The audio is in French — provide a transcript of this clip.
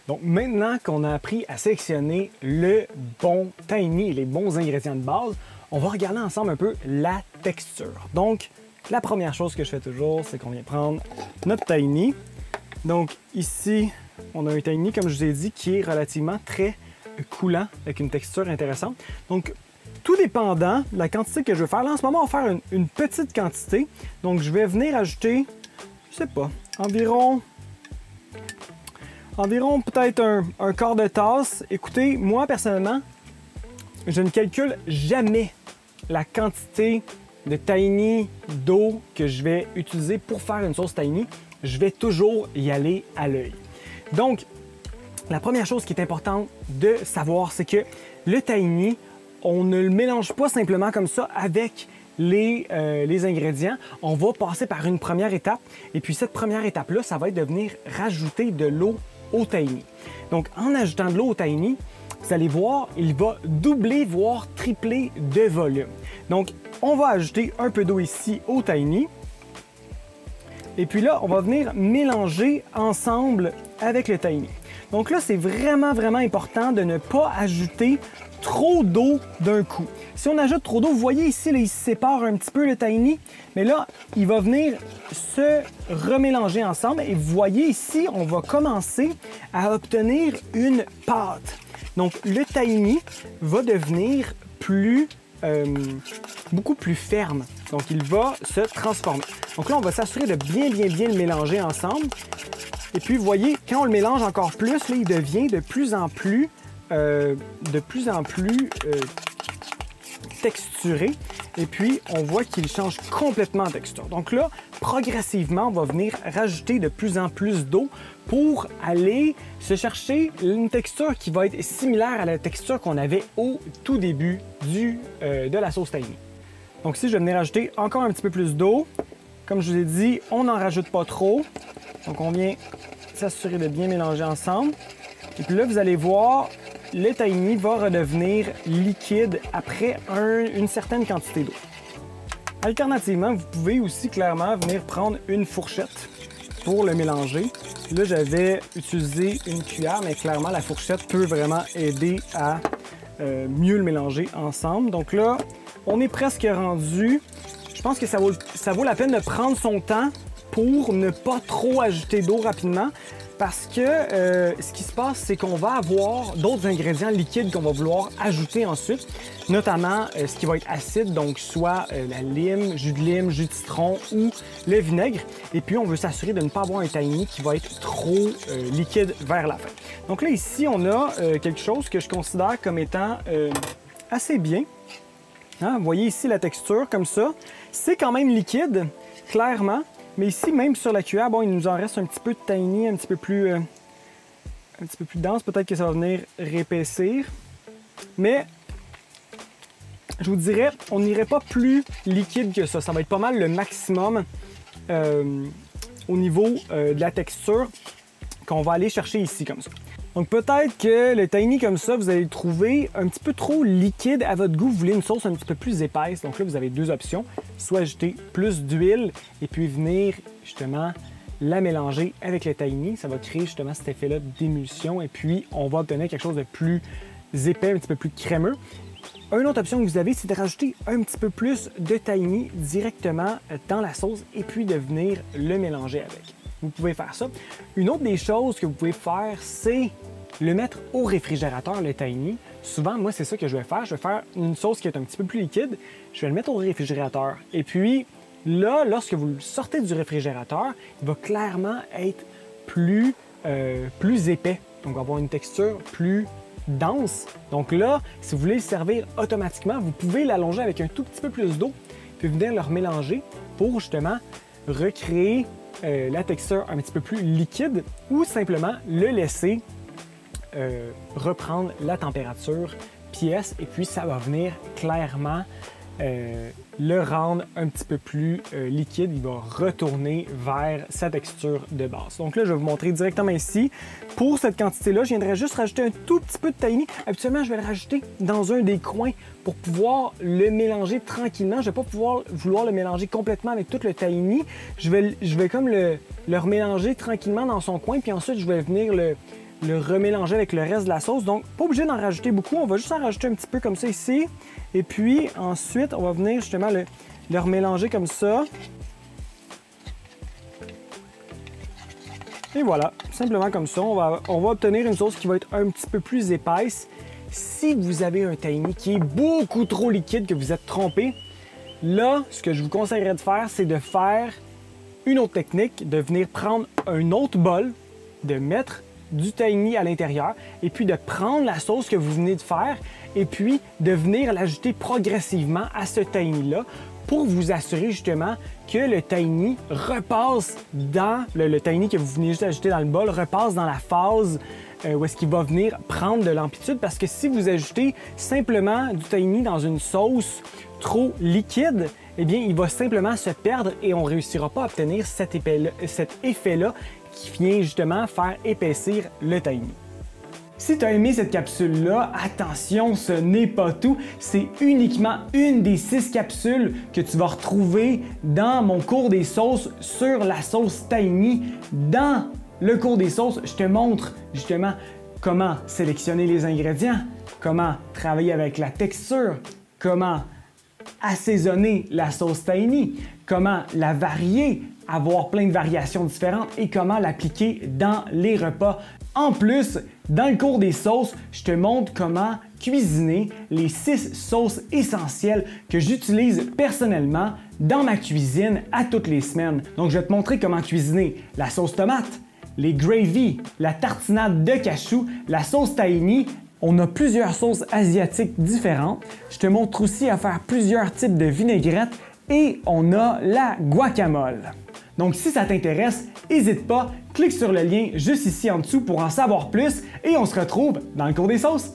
Donc maintenant qu'on a appris à sélectionner le bon tahini et les bons ingrédients de base, on va regarder ensemble un peu la texture. Donc la première chose que je fais toujours, c'est qu'on vient prendre notre tahini. Donc ici, on a un tahini, comme je vous ai dit, qui est relativement très coulant, avec une texture intéressante. Donc tout dépendant de la quantité que je veux faire. Là en ce moment, on va faire une petite quantité. Donc je vais venir ajouter, je sais pas, environ peut-être un quart de tasse. Écoutez, moi personnellement, je ne calcule jamais la quantité de tahini d'eau que je vais utiliser pour faire une sauce tahini. Je vais toujours y aller à l'œil. Donc, la première chose qui est importante de savoir, c'est que le tahini, on ne le mélange pas simplement comme ça avec les ingrédients. On va passer par une première étape. Et puis cette première étape-là, ça va être de venir rajouter de l'eau au tahini. Donc, en ajoutant de l'eau au tahini, vous allez voir, il va doubler, voire tripler de volume. Donc, on va ajouter un peu d'eau ici au tahini. Et puis là, on va venir mélanger ensemble avec le tahini. Donc là, c'est vraiment important de ne pas ajouter trop d'eau d'un coup. Si on ajoute trop d'eau, vous voyez ici, là, il se sépare un petit peu le tahini, mais là, il va venir se remélanger ensemble et vous voyez ici, on va commencer à obtenir une pâte. Donc, le tahini va devenir beaucoup plus ferme. Donc, il va se transformer. Donc là, on va s'assurer de bien le mélanger ensemble. Et puis, vous voyez, quand on le mélange encore plus, là, il devient de plus en plus texturé. Et puis, on voit qu'il change complètement en texture. Donc là, progressivement, on va venir rajouter de plus en plus d'eau pour aller se chercher une texture qui va être similaire à la texture qu'on avait au tout début de la sauce tahini. Donc ici, je vais venir rajouter encore un petit peu plus d'eau. Comme je vous ai dit, on n'en rajoute pas trop. Donc on vient s'assurer de bien mélanger ensemble. Et puis là, vous allez voir, le tahini va redevenir liquide après une certaine quantité d'eau. Alternativement, vous pouvez aussi clairement venir prendre une fourchette pour le mélanger. Là, j'avais utilisé une cuillère, mais clairement, la fourchette peut vraiment aider à mieux le mélanger ensemble. Donc là, on est presque rendu. Je pense que ça vaut la peine de prendre son temps pour ne pas trop ajouter d'eau rapidement. Parce que ce qui se passe, c'est qu'on va avoir d'autres ingrédients liquides qu'on va vouloir ajouter ensuite, notamment ce qui va être acide, donc soit la lime, jus de lime, jus de citron ou le vinaigre. Et puis, on veut s'assurer de ne pas avoir un tahini qui va être trop liquide vers la fin. Donc là, ici, on a quelque chose que je considère comme étant assez bien. Hein? Vous voyez ici la texture comme ça. C'est quand même liquide, clairement. Mais ici, même sur la cuillère, bon, il nous en reste un petit peu de tahini, un petit peu plus dense. Peut-être que ça va venir réépaissir. Mais je vous dirais, on n'irait pas plus liquide que ça. Ça va être pas mal le maximum au niveau de la texture qu'on va aller chercher ici comme ça. Donc peut-être que le tahini comme ça, vous allez le trouver un petit peu trop liquide à votre goût. Vous voulez une sauce un petit peu plus épaisse. Donc là, vous avez deux options. Soit ajouter plus d'huile et puis venir justement la mélanger avec le tahini. Ça va créer justement cet effet-là d'émulsion et puis on va obtenir quelque chose de plus épais, un petit peu plus crémeux. Une autre option que vous avez, c'est de rajouter un petit peu plus de tahini directement dans la sauce et puis de venir le mélanger avec. Vous pouvez faire ça. Une autre des choses que vous pouvez faire, c'est le mettre au réfrigérateur, le tahini. Souvent, moi, c'est ça que je vais faire. Je vais faire une sauce qui est un petit peu plus liquide. Je vais le mettre au réfrigérateur. Et puis, là, lorsque vous le sortez du réfrigérateur, il va clairement être plus épais. Donc, il va avoir une texture plus dense. Donc là, si vous voulez le servir automatiquement, vous pouvez l'allonger avec un tout petit peu plus d'eau, puis venir le remélanger pour justement recréer la texture un petit peu plus liquide ou simplement le laisser reprendre la température pièce et puis ça va venir clairement le rendre un petit peu plus liquide. Il va retourner vers sa texture de base. Donc là, je vais vous montrer directement ici. Pour cette quantité-là, je viendrai juste rajouter un tout petit peu de tahini. Habituellement, je vais le rajouter dans un des coins pour pouvoir le mélanger tranquillement. Je ne vais pas vouloir le mélanger complètement avec tout le tahini. Je vais comme le remélanger tranquillement dans son coin, puis ensuite, je vais venir le le remélanger avec le reste de la sauce. Donc, pas obligé d'en rajouter beaucoup, on va juste en rajouter un petit peu comme ça ici. Et puis, ensuite, on va venir justement le remélanger comme ça. Et voilà, simplement comme ça, on va obtenir une sauce qui va être un petit peu plus épaisse. Si vous avez un tahini qui est beaucoup trop liquide, que vous êtes trompé, là, ce que je vous conseillerais de faire, c'est de faire une autre technique, de venir prendre un autre bol, de mettre du tahini à l'intérieur et puis de prendre la sauce que vous venez de faire et puis de venir l'ajouter progressivement à ce tahini-là pour vous assurer justement que le tahini repasse dans le tahini que vous venez juste ajouter dans le bol, repasse dans la phase où est-ce qu'il va venir prendre de l'amplitude, parce que si vous ajoutez simplement du tahini dans une sauce trop liquide, eh bien, il va simplement se perdre et on ne réussira pas à obtenir cet effet-là qui vient justement faire épaissir le tahini. Si tu as aimé cette capsule-là, attention, ce n'est pas tout. C'est uniquement une des 6 capsules que tu vas retrouver dans mon cours des sauces sur la sauce tahini. Dans le cours des sauces, je te montre justement comment sélectionner les ingrédients, comment travailler avec la texture, comment assaisonner la sauce tahini, comment la varier, avoir plein de variations différentes et comment l'appliquer dans les repas. En plus, dans le cours des sauces, je te montre comment cuisiner les 6 sauces essentielles que j'utilise personnellement dans ma cuisine à toutes les semaines. Donc, je vais te montrer comment cuisiner la sauce tomate, les gravy, la tartinade de cachou, la sauce tahini. On a plusieurs sauces asiatiques différentes. Je te montre aussi à faire plusieurs types de vinaigrettes et on a la guacamole. Donc si ça t'intéresse, n'hésite pas, clique sur le lien juste ici en dessous pour en savoir plus et on se retrouve dans le cours des sauces.